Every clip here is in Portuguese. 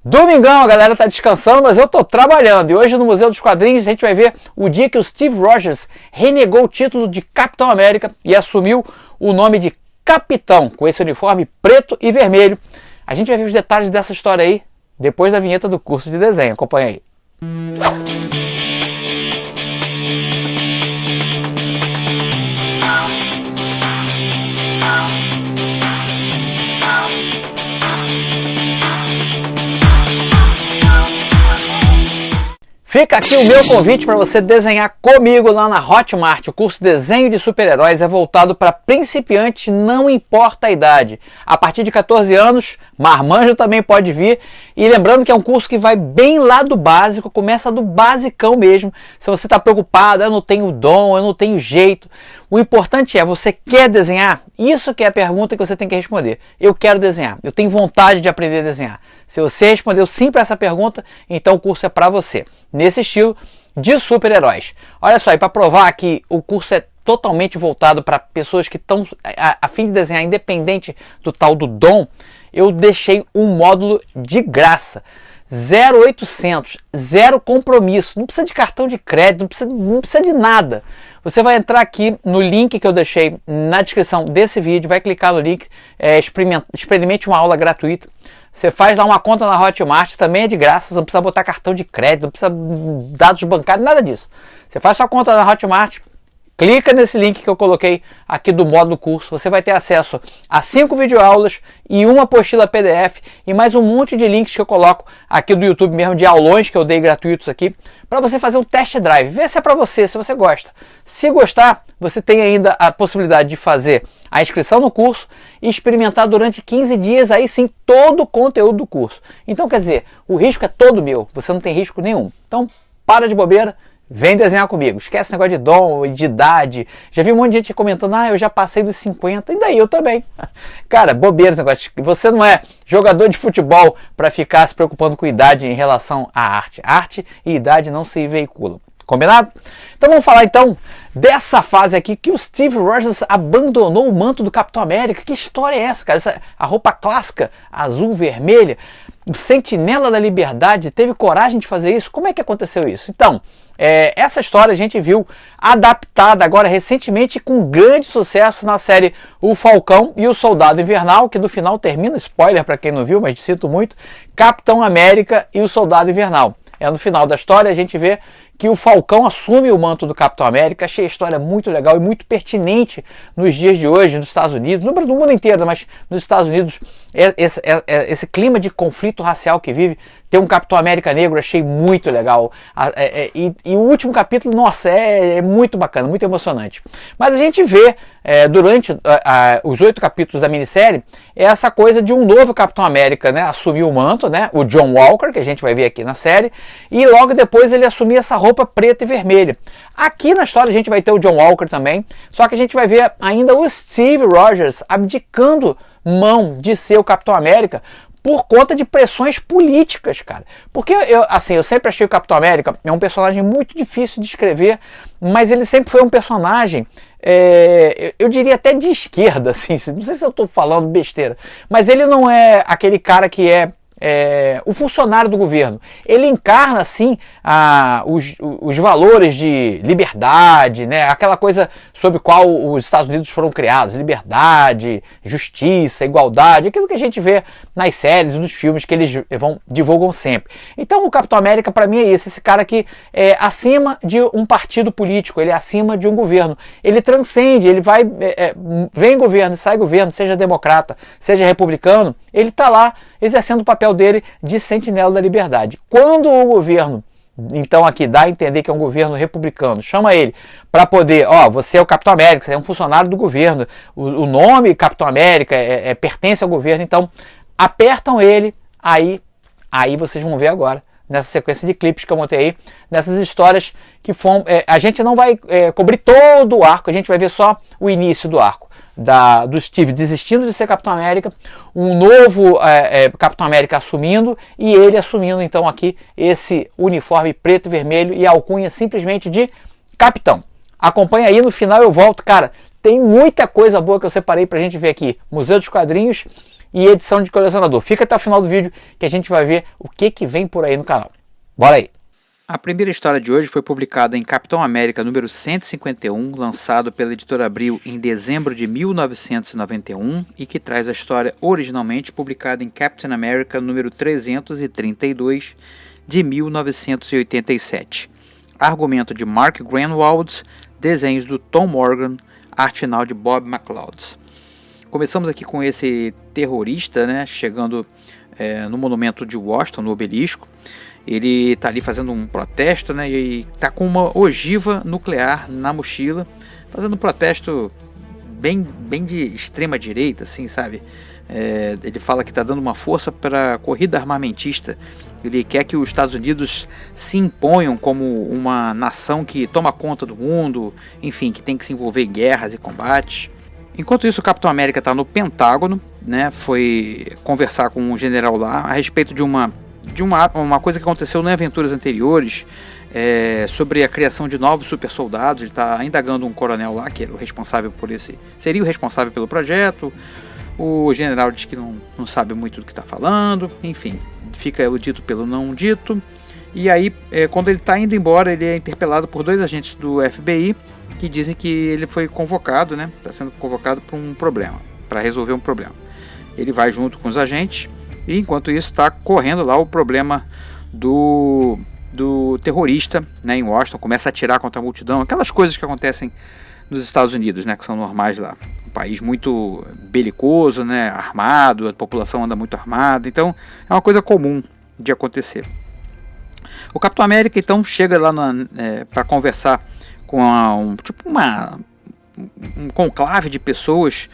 Domingão, a galera tá descansando, mas eu tô trabalhando. E hoje no Museu dos Quadrinhos a gente vai ver o dia que o Steve Rogers renegou o título de Capitão América e assumiu o nome de Capitão, com esse uniforme preto e vermelho. A gente vai ver os detalhes dessa história aí depois da vinheta do curso de desenho. Acompanha aí. Fica aqui o meu convite para você desenhar comigo lá na Hotmart. O curso Desenho de Super-Heróis é voltado para principiantes, não importa a idade. A partir de 14 anos, marmanjo também pode vir. E lembrando que é um curso que vai bem lá do básico, começa do basicão mesmo. Se você está preocupado, eu não tenho dom, eu não tenho jeito. O importante é, você quer desenhar? Isso que é a pergunta que você tem que responder. Eu quero desenhar, eu tenho vontade de aprender a desenhar. Se você respondeu sim para essa pergunta, então o curso é para você. Nesse estilo de super-heróis. Olha só, e para provar que o curso é totalmente voltado para pessoas que estão a fim de desenhar independente do tal do dom, eu deixei um módulo de graça. 0800, zero compromisso, não precisa de cartão de crédito, não precisa de nada. Você vai entrar aqui no link que eu deixei na descrição desse vídeo, vai clicar no link, experimente uma aula gratuita. Você faz lá uma conta na Hotmart, também é de graça, você não precisa botar cartão de crédito, não precisa dados bancários, nada disso. Você faz sua conta na Hotmart, clica nesse link que eu coloquei aqui do módulo curso, você vai ter acesso a 5 videoaulas e uma apostila PDF e mais um monte de links que eu coloco aqui do YouTube mesmo, de aulões que eu dei gratuitos aqui, para você fazer um test drive, ver se é para você, se você gosta. Se gostar, você tem ainda a possibilidade de fazer a inscrição no curso e experimentar durante 15 dias, aí sim, todo o conteúdo do curso. Então, quer dizer, o risco é todo meu, você não tem risco nenhum. Então, para de bobeira, vem desenhar comigo. Esquece esse negócio de dom e de idade. Já vi um monte de gente comentando, eu já passei dos 50, e daí eu também. Cara, bobeira esse negócio. Você não é jogador de futebol para ficar se preocupando com idade em relação à arte. Arte e idade não se veiculam. Combinado? Então vamos falar então dessa fase aqui que o Steve Rogers abandonou o manto do Capitão América. Que história é essa, cara? A roupa clássica, azul, vermelha, o Sentinela da Liberdade, teve coragem de fazer isso? Como é que aconteceu isso? Então, essa história a gente viu adaptada agora recentemente com grande sucesso na série O Falcão e o Soldado Invernal, que no final termina, spoiler para quem não viu, mas sinto muito, Capitão América e o Soldado Invernal. No final da história a gente vê que o Falcão assume o manto do Capitão América. Achei a história muito legal e muito pertinente nos dias de hoje, nos Estados Unidos, no mundo inteiro, mas nos Estados Unidos, esse clima de conflito racial que vive, ter um Capitão América negro, achei muito legal. E o último capítulo, nossa, é muito bacana, muito emocionante. Mas a gente vê, durante os 8 capítulos da minissérie, essa coisa de um novo Capitão América, né, assumir o manto, né, o John Walker, que a gente vai ver aqui na série, e logo depois ele assumir essa roupa preta e vermelha. Aqui na história a gente vai ter o John Walker também, só que a gente vai ver ainda o Steve Rogers abdicando mão de ser o Capitão América por conta de pressões políticas, cara. Porque eu sempre achei o Capitão América um personagem muito difícil de escrever, mas ele sempre foi um personagem, eu diria até de esquerda, assim, não sei se eu estou falando besteira, mas ele não é aquele cara que é o funcionário do governo. Ele encarna assim os valores de liberdade, né? Aquela coisa sobre qual os Estados Unidos foram criados, liberdade, justiça, igualdade, aquilo que a gente vê nas séries e nos filmes que eles divulgam sempre. Então o Capitão América para mim é esse cara que é acima de um partido político, ele é acima de um governo, ele transcende, ele vai, vem governo, sai governo, seja democrata, seja republicano, ele está lá exercendo o papel dele de sentinela da liberdade. Quando o governo, então aqui dá a entender que é um governo republicano, chama ele para poder, você é o Capitão América, você é um funcionário do governo, o nome Capitão América pertence ao governo, então apertam ele, aí vocês vão ver agora, nessa sequência de clipes que eu montei aí, nessas histórias que a gente não vai cobrir todo o arco, a gente vai ver só o início do arco. Do Steve desistindo de ser Capitão América, um novo Capitão América assumindo e ele assumindo então aqui esse uniforme preto e vermelho e a alcunha simplesmente de Capitão. Acompanha aí, no final eu volto, cara, tem muita coisa boa que eu separei pra gente ver aqui. Museu dos Quadrinhos e edição de colecionador. Fica até o final do vídeo que a gente vai ver o que vem por aí no canal. Bora aí! A primeira história de hoje foi publicada em Capitão América número 151, lançado pela editora Abril em dezembro de 1991 e que traz a história originalmente publicada em Captain America número 332 de 1987. Argumento de Mark Gruenwald, desenhos do Tom Morgan, arte final de Bob McLeod. Começamos aqui com esse terrorista, né, chegando no monumento de Washington, no obelisco. Ele está ali fazendo um protesto, né, e está com uma ogiva nuclear na mochila, fazendo um protesto bem de extrema direita, assim, sabe? Ele fala que está dando uma força para a corrida armamentista. Ele quer que os Estados Unidos se imponham como uma nação que toma conta do mundo, enfim, que tem que se envolver em guerras e combates. Enquanto isso, o Capitão América está no Pentágono, né, foi conversar com um general lá a respeito de uma coisa que aconteceu em aventuras anteriores, sobre a criação de novos super soldados. Ele está indagando um coronel lá que era o responsável por seria o responsável pelo projeto. O general diz que não sabe muito do que está falando, enfim, fica o dito pelo não dito. E aí, quando ele está indo embora, ele é interpelado por 2 agentes do FBI que dizem que ele foi convocado, né? Está sendo convocado para um problema, para resolver um problema. Ele vai junto com os agentes. E enquanto isso está correndo lá o problema do terrorista, né, em Washington, começa a atirar contra a multidão, aquelas coisas que acontecem nos Estados Unidos, né, que são normais lá. Um país muito belicoso, né, armado, a população anda muito armada, então é uma coisa comum de acontecer. O Capitão América então chega lá para conversar com um conclave de pessoas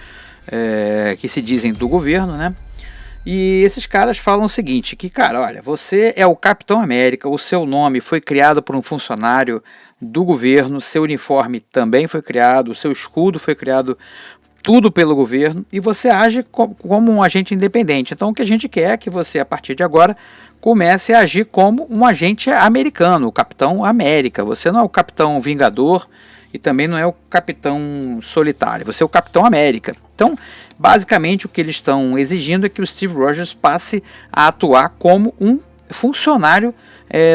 que se dizem do governo, né? E esses caras falam o seguinte, que cara, olha, você é o Capitão América, o seu nome foi criado por um funcionário do governo, seu uniforme também foi criado, o seu escudo foi criado, tudo pelo governo, e você age como um agente independente. Então o que a gente quer é que você, a partir de agora, comece a agir como um agente americano, o Capitão América. Você não é o Capitão Vingador e também não é o Capitão Solitário, você é o Capitão América. Então, basicamente, o que eles estão exigindo é que o Steve Rogers passe a atuar como um funcionário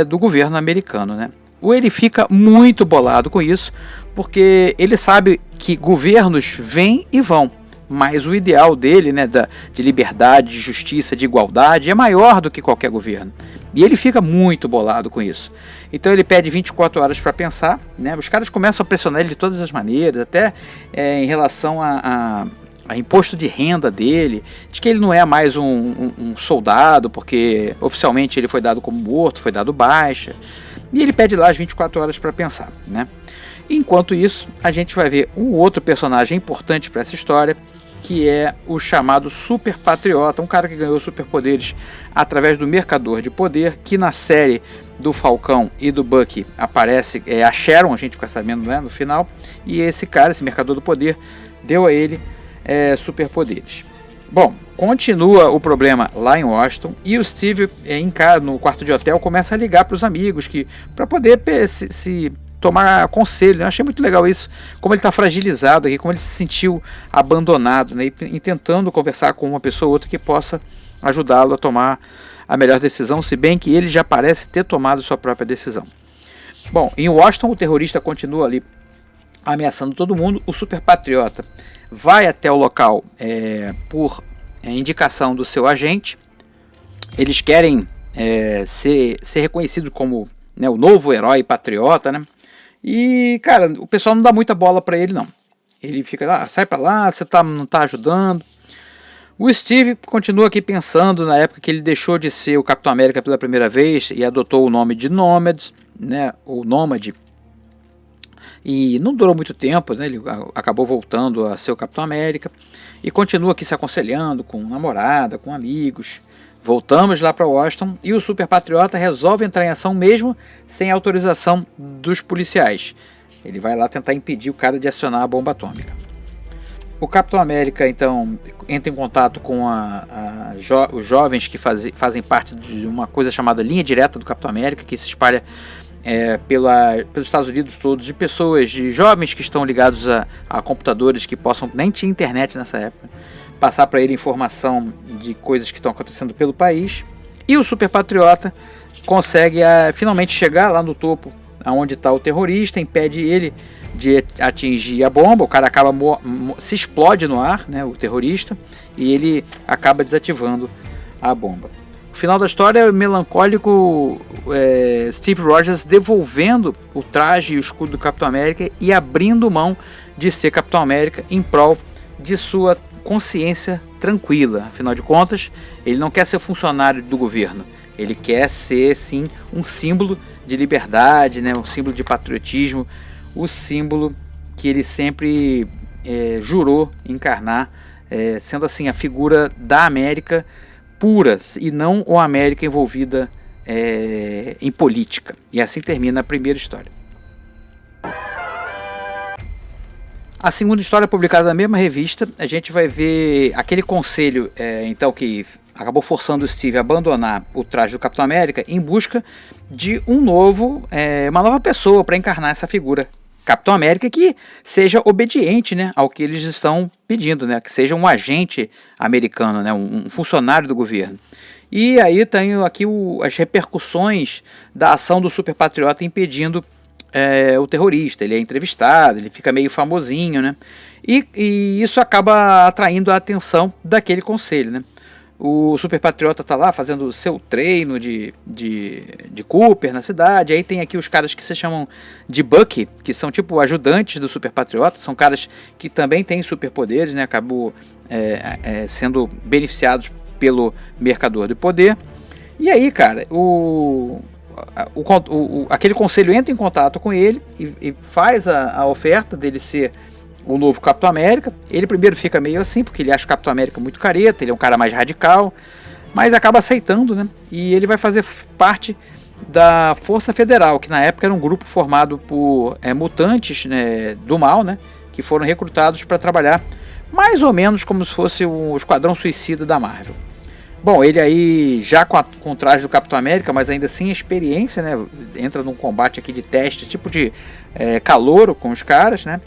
do governo americano, né? Ele fica muito bolado com isso, porque ele sabe que governos vêm e vão, mas o ideal dele, né, de liberdade, de justiça, de igualdade, é maior do que qualquer governo. E ele fica muito bolado com isso. Então ele pede 24 horas para pensar, né? Os caras começam a pressionar ele de todas as maneiras, até em relação a imposto de renda dele, de que ele não é mais um soldado, porque oficialmente ele foi dado como morto, foi dado baixa. E ele pede lá as 24 horas para pensar, né? Enquanto isso, a gente vai ver um outro personagem importante para essa história, que é o chamado Super Patriota, um cara que ganhou superpoderes através do Mercador de Poder, que na série do Falcão e do Bucky aparece a Sharon, a gente fica sabendo, né, no final, e esse cara, esse Mercador do Poder, deu a ele superpoderes. Bom, continua o problema lá em Washington e o Steve, em casa, no quarto de hotel, começa a ligar para os amigos para poder se tomar conselho, né? Eu achei muito legal isso, como ele está fragilizado aqui, como ele se sentiu abandonado, né? E tentando conversar com uma pessoa ou outra que possa ajudá-lo a tomar a melhor decisão, se bem que ele já parece ter tomado sua própria decisão. Bom, em Washington o terrorista continua ali ameaçando todo mundo. O Super Patriota vai até o local por indicação do seu agente. Eles querem ser reconhecido como, né, o novo herói patriota, né? E, cara, o pessoal não dá muita bola pra ele, não. Ele fica lá, sai pra lá, você não tá ajudando. O Steve continua aqui pensando na época que ele deixou de ser o Capitão América pela primeira vez e adotou o nome de Nomad, né, ou Nômade. E não durou muito tempo, né, ele acabou voltando a ser o Capitão América. E continua aqui se aconselhando com namorada, com amigos. Voltamos lá para Washington e o Super Patriota resolve entrar em ação mesmo sem autorização dos policiais. Ele vai lá tentar impedir o cara de acionar a bomba atômica. O Capitão América então entra em contato com os jovens que fazem parte de uma coisa chamada Linha Direta do Capitão América, que se espalha pelos Estados Unidos todos, de pessoas, de jovens que estão ligados a computadores que possam, nem tinha internet nessa época, passar para ele informação de coisas que estão acontecendo pelo país. E o Super Patriota consegue finalmente chegar lá no topo, onde está o terrorista, impede ele de atingir a bomba. O cara acaba se explode no ar, né, o terrorista, e ele acaba desativando a bomba. O final da história é o melancólico Steve Rogers devolvendo o traje e o escudo do Capitão América e abrindo mão de ser Capitão América em prol de sua consciência tranquila. Afinal de contas, ele não quer ser funcionário do governo. Ele quer ser, sim, um símbolo de liberdade, né? Um símbolo de patriotismo, o símbolo que ele sempre jurou encarnar, sendo assim a figura da América pura e não uma América envolvida em política. E assim termina a primeira história. A segunda história, publicada na mesma revista, a gente vai ver aquele conselho então que acabou forçando o Steve a abandonar o traje do Capitão América em busca de uma nova pessoa para encarnar essa figura Capitão América que seja obediente, né, ao que eles estão pedindo, né, que seja um agente americano, né, um funcionário do governo. E aí tem aqui as repercussões da ação do Super Patriota impedindo o terrorista. Ele é entrevistado, ele fica meio famosinho, né? E isso acaba atraindo a atenção daquele conselho, né? O Super Patriota tá lá fazendo o seu treino de Cooper na cidade. Aí tem aqui os caras que se chamam de Bucky, que são tipo ajudantes do Super Patriota. São caras que também têm superpoderes, né? Acabou sendo beneficiados pelo Mercador do Poder. E aí, cara, aquele conselho entra em contato com ele e faz a oferta dele ser o novo Capitão América. Ele primeiro fica meio assim, porque ele acha o Capitão América muito careta, ele é um cara mais radical, mas acaba aceitando, né? E ele vai fazer parte da Força Federal, que na época era um grupo formado por mutantes, né, do mal, né, que foram recrutados para trabalhar mais ou menos como se fosse o Esquadrão Suicida da Marvel. Bom, ele aí já com o traje do Capitão América, mas ainda sem experiência, né? Entra num combate aqui de teste, tipo de calouro com os caras, né?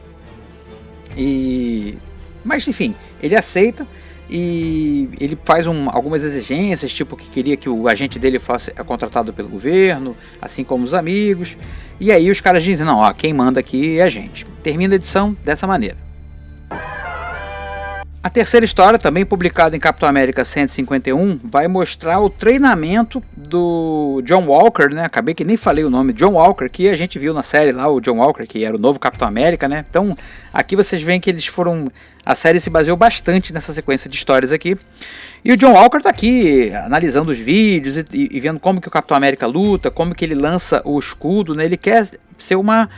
Mas enfim, ele aceita e ele faz algumas exigências, tipo que queria que o agente dele fosse contratado pelo governo, assim como os amigos. E aí os caras dizem, não, ó, quem manda aqui é a gente. Termina a edição dessa maneira. A terceira história, também publicada em Capitão América 151, vai mostrar o treinamento do John Walker, né? Acabei que nem falei o nome, John Walker, que a gente viu na série lá, o John Walker, que era o novo Capitão América, né? Então, aqui vocês veem que a série se baseou bastante nessa sequência de histórias aqui. E o John Walker tá aqui analisando os vídeos e vendo como que o Capitão América luta, como que ele lança o escudo, né? Ele quer ser uma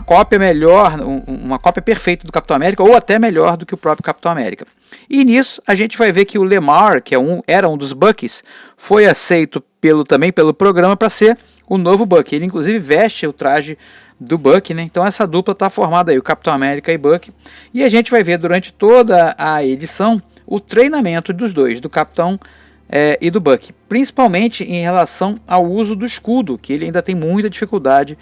cópia melhor, uma cópia perfeita do Capitão América, ou até melhor do que o próprio Capitão América. E nisso a gente vai ver que o Lemar, que era um dos Buckies, foi aceito também pelo programa para ser o novo Bucky. Ele inclusive veste o traje do Bucky, né? Então essa dupla está formada aí, o Capitão América e Bucky. E a gente vai ver durante toda a edição o treinamento dos dois, do Capitão e do Bucky, principalmente em relação ao uso do escudo, que ele ainda tem muita dificuldade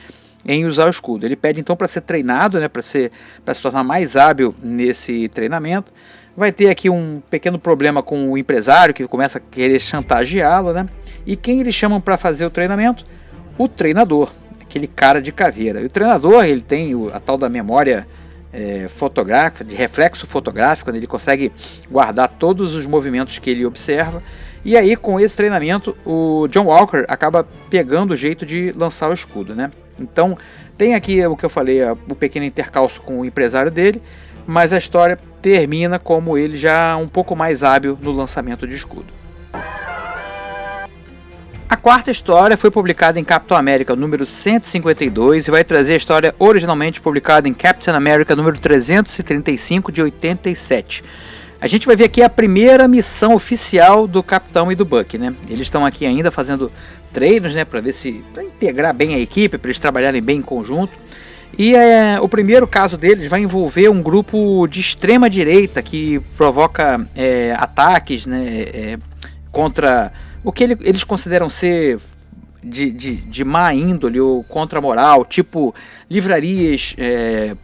em usar o escudo. Ele pede então para ser treinado, né, para se tornar mais hábil nesse treinamento. Vai ter aqui um pequeno problema com o empresário que começa a querer chantageá-lo, né? E quem eles chamam para fazer o treinamento? O treinador, aquele cara de caveira. E o treinador, ele tem a tal da memória fotográfica, de reflexo fotográfico, né? Ele consegue guardar todos os movimentos que ele observa. E aí, com esse treinamento, o John Walker acaba pegando o jeito de lançar o escudo, né? Então, tem aqui o que eu falei, o pequeno intercalço com o empresário dele, mas a história termina como ele já um pouco mais hábil no lançamento de escudo. A quarta história foi publicada em Capitão América número 152 e vai trazer a história originalmente publicada em Captain America número 335 de 87. A gente vai ver aqui a primeira missão oficial do Capitão e do Bucky, né? Eles estão aqui ainda fazendo treinos, né, para integrar bem a equipe, para eles trabalharem bem em conjunto. E o primeiro caso deles vai envolver um grupo de extrema direita que provoca ataques, né, contra o que eles consideram ser de má índole ou contra a moral, tipo livrarias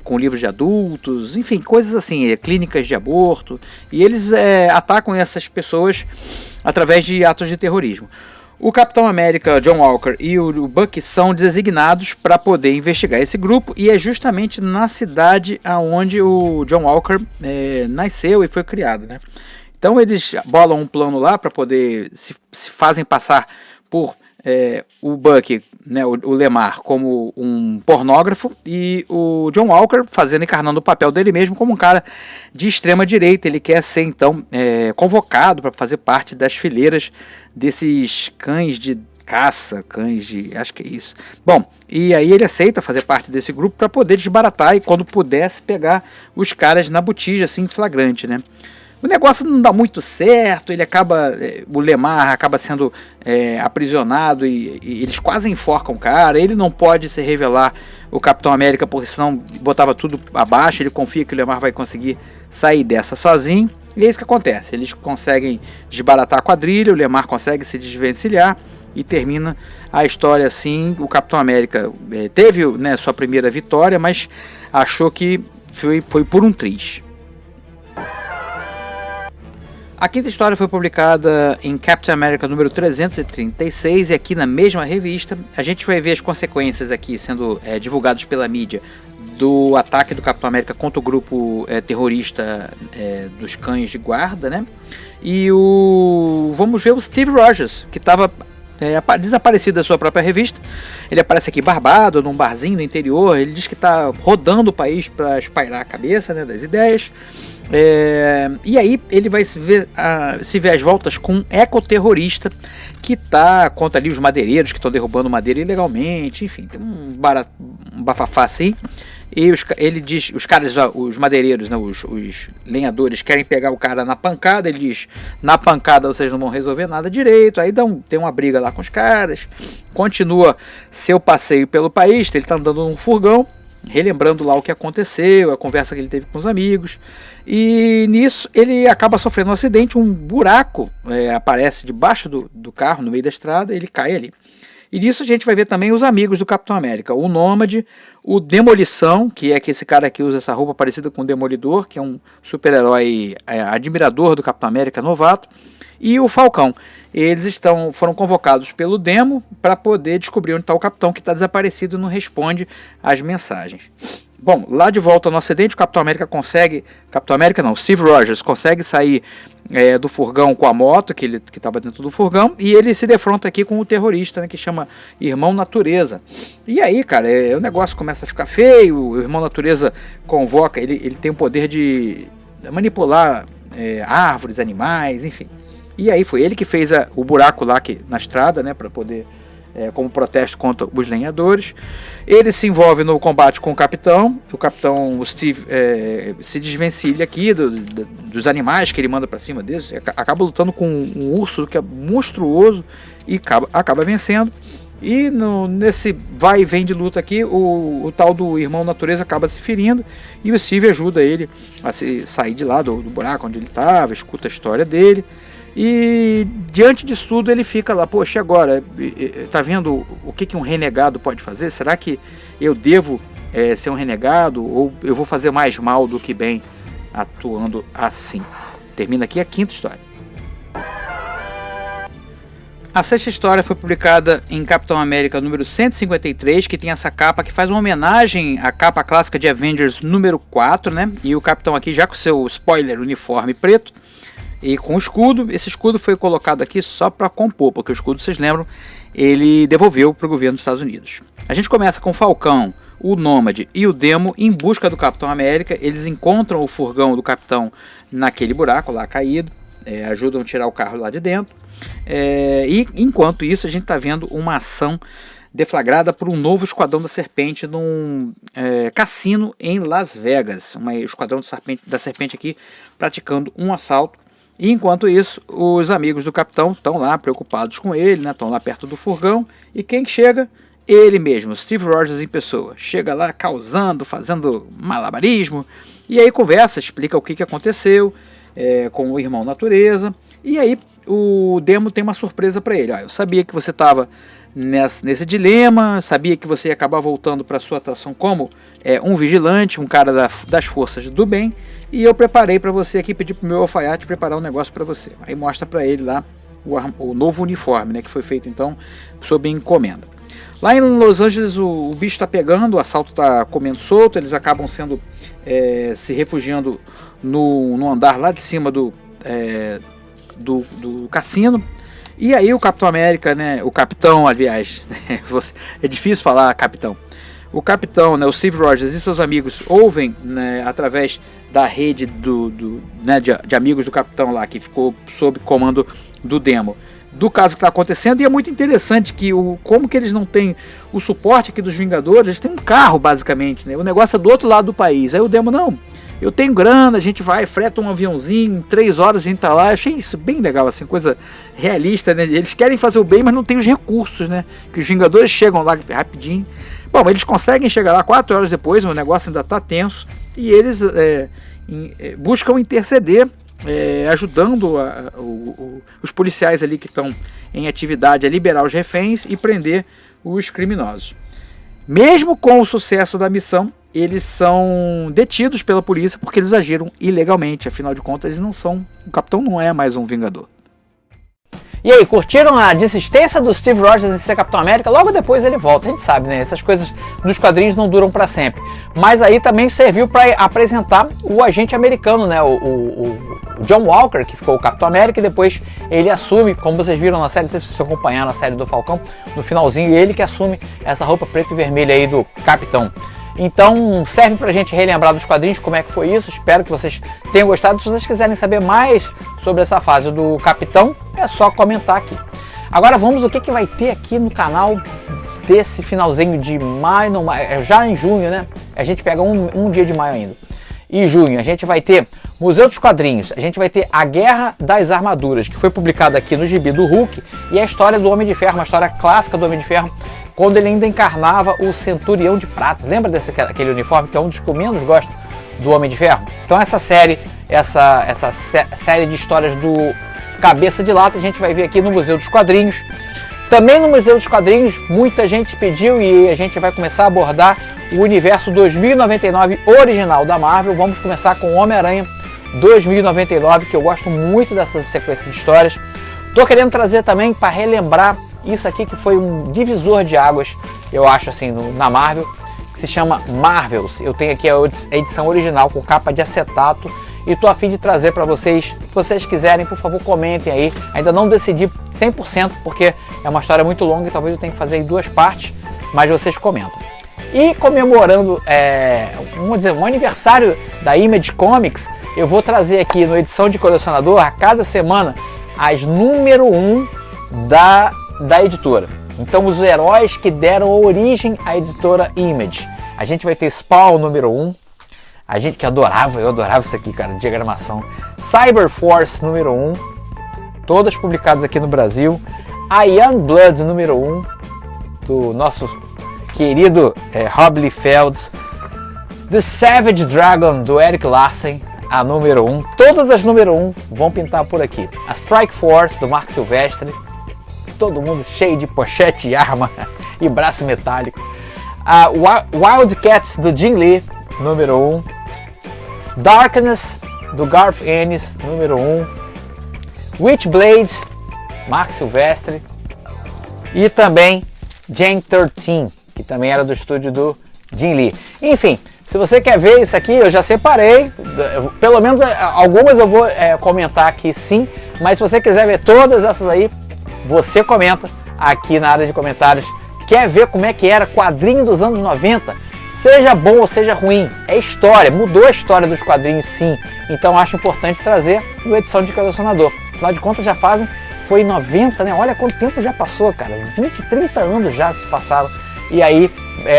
com livros de adultos, enfim, coisas assim, clínicas de aborto, e eles atacam essas pessoas através de atos de terrorismo. O Capitão América, John Walker, e o Bucky são designados para poder investigar esse grupo, e é justamente na cidade onde o John Walker nasceu e foi criado, né? Então eles bolam um plano lá para poder se fazem passar por o Bucky, né, o Lemar, como um pornógrafo, e o John Walker encarnando o papel dele mesmo como um cara de extrema direita. Ele quer ser então convocado para fazer parte das fileiras desses cães de caça, acho que é isso. Bom, e aí ele aceita fazer parte desse grupo para poder desbaratar e quando pudesse pegar os caras na botija, assim, flagrante, né? O negócio não dá muito certo, o Lemar acaba sendo aprisionado e eles quase enforcam o cara. Ele não pode se revelar o Capitão América, porque senão botava tudo abaixo. Ele confia que o Lemar vai conseguir sair dessa sozinho. E é isso que acontece, eles conseguem desbaratar a quadrilha, o Lemar consegue se desvencilhar e termina a história assim. O Capitão América teve, né, sua primeira vitória, mas achou que foi por um triz. A quinta história foi publicada em Captain America número 336 e aqui na mesma revista a gente vai ver as consequências aqui sendo divulgadas pela mídia do ataque do Capitão América contra o grupo terrorista dos cães de guarda, né? E vamos ver o Steve Rogers, que estava desaparecido da sua própria revista. Ele aparece aqui barbado, num barzinho no interior. Ele diz que está rodando o país para espairar a cabeça, né, das ideias. E aí ele vai se ver às voltas com um ecoterrorista que tá contra ali os madeireiros que estão derrubando madeira ilegalmente. Enfim, tem um bafafá assim. E ele diz, os madeireiros, né, os lenhadores querem pegar o cara na pancada. Ele diz, na pancada vocês não vão resolver nada direito. Aí tem uma briga lá com os caras. Continua seu passeio pelo país. Ele tá andando num furgão, relembrando lá o que aconteceu, a conversa que ele teve com os amigos. E nisso ele acaba sofrendo um acidente. Um buraco aparece debaixo do carro, no meio da estrada. Ele cai ali. E nisso a gente vai ver também os amigos do Capitão América, o Nômade, o Demolição, que é esse cara que usa essa roupa parecida com o Demolidor, que é um super-herói admirador do Capitão América novato, e o Falcão. Eles foram convocados pelo Demo para poder descobrir onde está o Capitão, que está desaparecido e não responde às mensagens. Bom, lá de volta no acidente, o Steve Rogers consegue sair do furgão com a moto, que estava dentro do furgão, e ele se defronta aqui com o terrorista, né, que chama Irmão Natureza. E aí, cara, o negócio começa a ficar feio. O Irmão Natureza convoca, ele tem o poder de manipular árvores, animais, enfim. E aí foi ele que fez o buraco lá na estrada, né, para poder como protesto contra os lenhadores. Ele se envolve no combate com o Capitão. O Steve se desvencilha aqui dos animais que ele manda para cima deles. Acaba lutando com um urso que é monstruoso e acaba vencendo. E nesse vai e vem de luta aqui, o tal do Irmão Natureza acaba se ferindo e o Steve ajuda ele a sair de lá do buraco onde ele estava, escuta a história dele. E diante disso tudo ele fica lá, poxa, agora, tá vendo o que um renegado pode fazer? Será que eu devo ser um renegado ou eu vou fazer mais mal do que bem atuando assim? Termina aqui a quinta história. A sexta história foi publicada em Capitão América número 153, que tem essa capa que faz uma homenagem à capa clássica de Avengers número 4, né? E o Capitão aqui já com seu spoiler uniforme preto e com o escudo. Esse escudo foi colocado aqui só para compor, porque o escudo, vocês lembram, ele devolveu para o governo dos Estados Unidos. A gente começa com o Falcão, o Nômade e o Demo em busca do Capitão América. Eles encontram o furgão do Capitão naquele buraco lá caído, ajudam a tirar o carro lá de dentro. E enquanto isso a gente está vendo uma ação deflagrada por um novo Esquadrão da Serpente num cassino em Las Vegas. Um Esquadrão da Serpente aqui praticando um assalto. E enquanto isso, os amigos do Capitão estão lá preocupados com ele, né? Estão lá perto do furgão. E quem chega? Ele mesmo, Steve Rogers em pessoa. Chega lá causando, fazendo malabarismo. E aí conversa, explica o que aconteceu com o Irmão Natureza. E aí o Demo tem uma surpresa para ele. Eu sabia que você estava nesse dilema, sabia que você ia acabar voltando para sua atuação como um vigilante, um cara das forças do bem, e eu preparei para você aqui, pedi pro meu alfaiate preparar um negócio para você. Aí mostra para ele lá o novo uniforme, né, que foi feito então sob encomenda. Lá em Los Angeles o bicho está pegando, o assalto está comendo solto, eles acabam se refugiando no andar lá de cima do cassino. E aí o Capitão América, né, o capitão, aliás, é difícil falar capitão. O capitão, né, o Steve Rogers e seus amigos ouvem, né, através da rede de amigos do capitão lá, que ficou sob comando do Demo, do caso que está acontecendo. E é muito interessante que como que eles não têm o suporte aqui dos Vingadores, eles têm um carro basicamente, né? O negócio é do outro lado do país. Aí o Demo, não, eu tenho grana, a gente vai, freta um aviãozinho, em 3 horas a gente tá lá. Eu achei isso bem legal, assim, coisa realista, né? Eles querem fazer o bem, mas não tem os recursos, né? Que os Vingadores chegam lá rapidinho. Bom, eles conseguem chegar lá 4 horas depois, o negócio ainda tá tenso, e eles buscam interceder, ajudando os policiais ali que estão em atividade a liberar os reféns e prender os criminosos. Mesmo com o sucesso da missão, eles são detidos pela polícia porque eles agiram ilegalmente. Afinal de contas, o capitão não é mais um Vingador. E aí, curtiram a desistência do Steve Rogers em ser Capitão América? Logo depois ele volta, a gente sabe, né? Essas coisas nos quadrinhos não duram para sempre. Mas aí também serviu para apresentar o agente americano, né? O John Walker, que ficou o Capitão América, e depois ele assume, como vocês viram na série, não sei se vocês acompanharam a série do Falcão, no finalzinho, ele que assume essa roupa preta e vermelha aí do Capitão. Então serve pra gente relembrar dos quadrinhos como é que foi isso. Espero que vocês tenham gostado. Se vocês quiserem saber mais sobre essa fase do Capitão, é só comentar aqui. Agora vamos o que vai ter aqui no canal desse finalzinho de maio, não, já em junho, né? A gente pega um dia de maio ainda. E junho a gente vai ter Museu dos Quadrinhos, a gente vai ter A Guerra das Armaduras, que foi publicada aqui no gibi do Hulk, e a história do Homem de Ferro, uma história clássica do Homem de Ferro, quando ele ainda encarnava o Centurião de Prata. Lembra aquele uniforme que é um dos que eu menos gosto do Homem de Ferro? Então essa série de histórias do Cabeça de Lata a gente vai ver aqui no Museu dos Quadrinhos. Também no Museu dos Quadrinhos muita gente pediu e a gente vai começar a abordar o universo 2099 original da Marvel. Vamos começar com Homem-Aranha 2099, que eu gosto muito dessa sequência de histórias. Tô querendo trazer também para relembrar isso aqui que foi um divisor de águas, eu acho, assim, na Marvel, que se chama Marvels. Eu tenho aqui a edição original com capa de acetato e tô a fim de trazer para vocês. Se vocês quiserem, por favor, comentem aí. Ainda não decidi 100% porque é uma história muito longa e talvez eu tenha que fazer em 2 partes, mas vocês comentam. E comemorando vamos dizer, um aniversário da Image Comics, eu vou trazer aqui no Edição de Colecionador, a cada semana, as número 1 da editora. Então os heróis que deram origem à editora Image. A gente vai ter Spawn número 1, a gente que eu adorava isso aqui, cara, diagramação. Cyber Force número 1, todas publicadas aqui no Brasil. A Youngblood número 1, do nosso querido Rob Liefeld. The Savage Dragon do Eric Larsen, a número 1. Todas as número 1 vão pintar por aqui. A Strike Force do Mark Silvestre. Todo mundo cheio de pochete e arma e braço metálico. A Wildcats do Jim Lee, número 1. Darkness do Garth Ennis, número 1. Witchblade, Mark Silvestre. E também Gen 13, que também era do estúdio do Jim Lee. Enfim, se você quer ver isso aqui, eu já separei. Pelo menos algumas eu vou comentar aqui sim. Mas se você quiser ver todas essas aí, você comenta aqui na área de comentários. Quer ver como é que era quadrinho dos anos 90? Seja bom ou seja ruim, é história, mudou a história dos quadrinhos sim. Então acho importante trazer no Edição de Colecionador. Afinal de contas foi em 90, né? Olha quanto tempo já passou, cara. 20, 30 anos já se passaram. E aí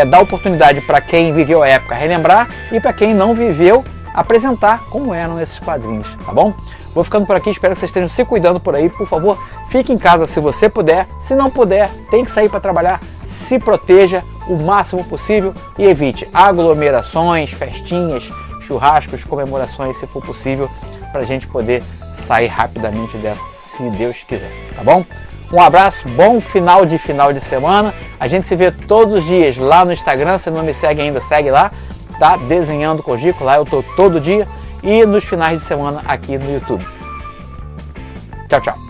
dá oportunidade para quem viveu a época relembrar e para quem não viveu apresentar como eram esses quadrinhos, tá bom? Vou ficando por aqui, espero que vocês estejam se cuidando por aí. Por favor, fique em casa se você puder. Se não puder, tem que sair para trabalhar. Se proteja o máximo possível e evite aglomerações, festinhas, churrascos, comemorações, se for possível. para a gente poder sair rapidamente dessa, se Deus quiser, tá bom? Um abraço, bom final de semana. A gente se vê todos os dias lá no Instagram. Se não me segue ainda, segue lá, tá? Desenhando com o Gico, lá eu tô todo dia. E nos finais de semana aqui no YouTube. Tchau, tchau.